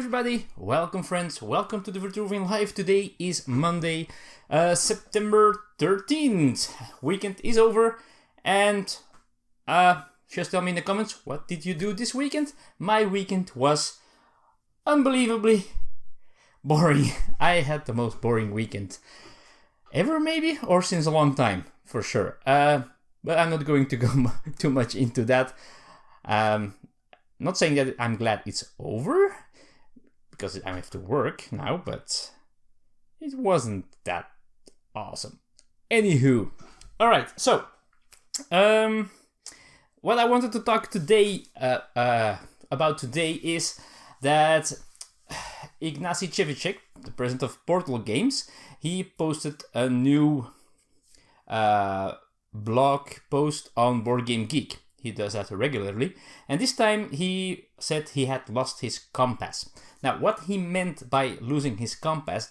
everybody, welcome friends, welcome to the Vitruvian Live. Today is Monday, September 13th. Weekend is over and just tell me in the comments, what did you do this weekend? My weekend was unbelievably boring. I had the most boring weekend ever maybe, or since a long time, for sure. But I'm not going to go too much into that. Not saying that I'm glad it's over, because I have to work now, but it wasn't that awesome. Anywho, alright, so, what I wanted to talk today about today is that Ignacy Cevicek, the president of Portal Games, he posted a new blog post on Board Game Geek. He does that regularly, and this time he said he had lost his compass. Now, what he meant by losing his compass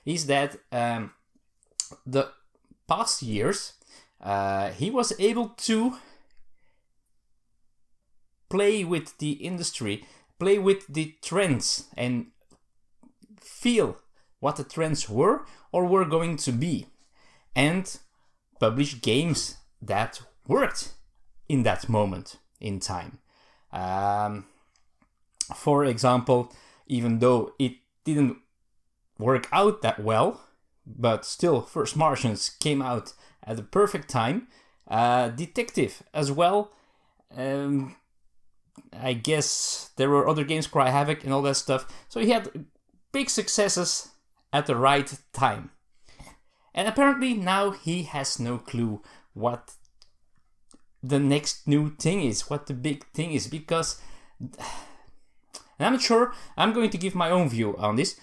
is that the past years he was able to play with the industry, play with the trends, and feel what the trends were or were going to be, and publish games that worked in that moment in time. For example, even though it didn't work out that well, but still First Martians came out at the perfect time. Detective as well. I guess there were other games, Cry Havoc and all that stuff. So he had big successes at the right time. And apparently now he has no clue what the next new thing is, what the big thing is, because, and I'm not sure, I'm going to give my own view on this,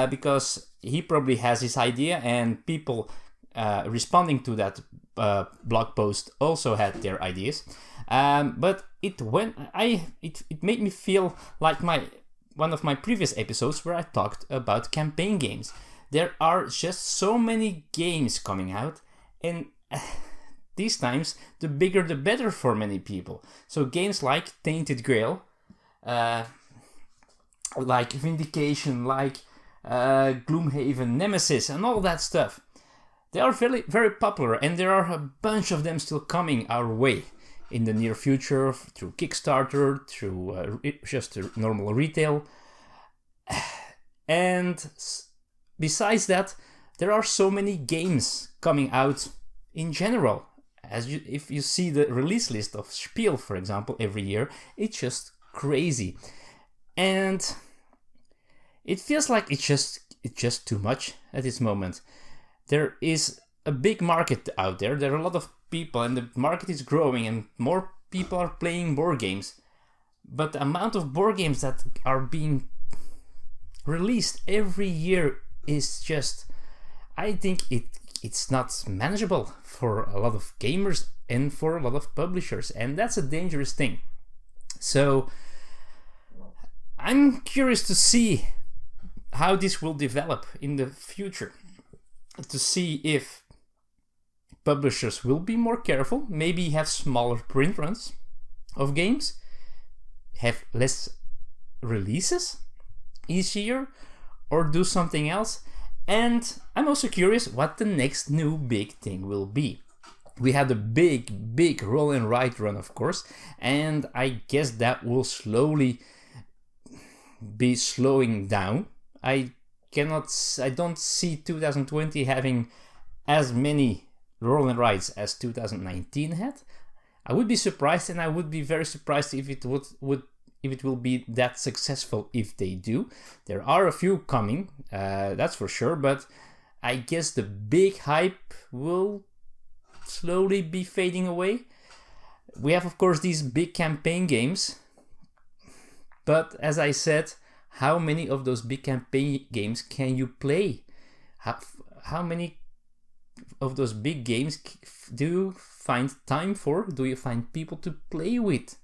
because he probably has his idea, and people responding to that blog post also had their ideas, but it made me feel like one of my previous episodes where I talked about campaign games. There are just so many games coming out, and these times, the bigger the better for many people. So games like Tainted Grail, like Vindication, like Gloomhaven, Nemesis, and all that stuff. They are very, very popular, and there are a bunch of them still coming our way in the near future, through Kickstarter, through just normal retail. And besides that, there are so many games coming out in general. If you see the release list of Spiel, for example, every year, it's just crazy, and it feels like it's just too much at this moment. There is a big market out there. There are a lot of people, and the market is growing, and more people are playing board games. But the amount of board games that are being released every year is just, I think it's not manageable for a lot of gamers and for a lot of publishers, and that's a dangerous thing. So I'm curious to see how this will develop in the future, to see if publishers will be more careful, maybe have smaller print runs of games, have less releases each year, or do something else. And I'm also curious what the next new big thing will be. We had a big roll and write run, of course, and I guess that will slowly be slowing down. I don't see 2020 having as many roll and writes as 2019 had. I would be surprised, and I would be very surprised if it will be that successful if they do. There are a few coming, that's for sure, but I guess the big hype will slowly be fading away. We have, of course, these big campaign games, but as I said, how many of those big campaign games can you play? How many of those big games do you find time for? Do you find people to play with?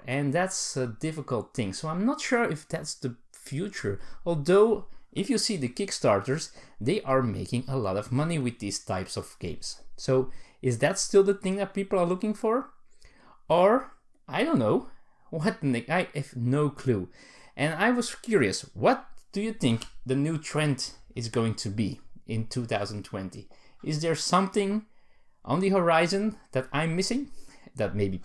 And that's a difficult thing. So I'm not sure if that's the future. Although, if you see the Kickstarters, they are making a lot of money with these types of games. So is that still the thing that people are looking for? Or, I don't know, I have no clue. And I was curious, what do you think the new trend is going to be in 2020? Is there something on the horizon that I'm missing? That maybe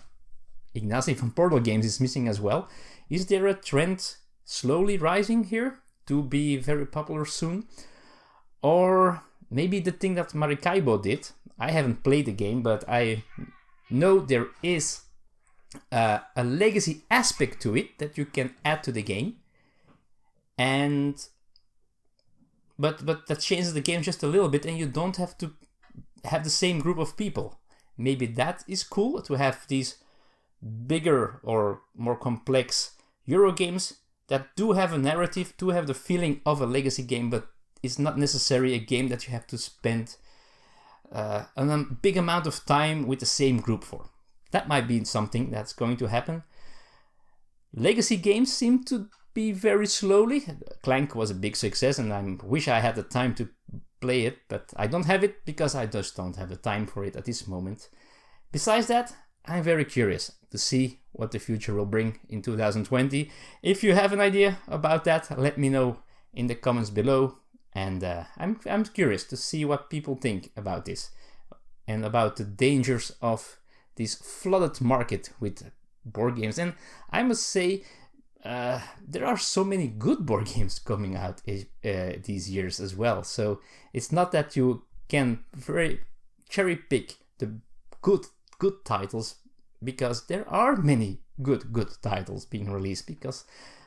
Ignacy from Portal Games is missing as well? Is there a trend slowly rising here to be very popular soon? Or maybe the thing that Maracaibo did, I haven't played the game, but I know there is a legacy aspect to it that you can add to the game, but that changes the game just a little bit, and you don't have to have the same group of people. Maybe that is cool, to have these bigger or more complex Euro games that do have a narrative, do have the feeling of a legacy game, but it's not necessarily a game that you have to spend a big amount of time with the same group for. That might be something that's going to happen. Legacy games seem to be very slowly. Clank was a big success, and I wish I had the time to play it, but I don't have it because I just don't have the time for it at this moment. Besides that, I'm very curious to see what the future will bring in 2020. If you have an idea about that, let me know in the comments below. And I'm curious to see what people think about this and about the dangers of this flooded market with board games. And I must say, there are so many good board games coming out these years as well. So it's not that you can very cherry pick the good titles, because there are many good titles being released, because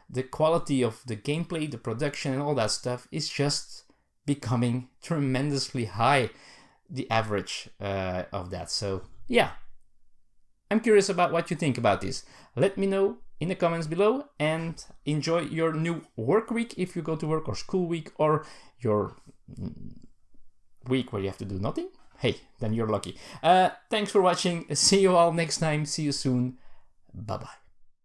the quality of the gameplay, the production and all that stuff is just becoming tremendously high, the average of that. So yeah, I'm curious about what you think about this. Let me know in the comments below, and enjoy your new work week if you go to work, or school week, or your week where you have to do nothing. Hey, then you're lucky. Thanks for watching. See you all next time. See you soon. Bye bye.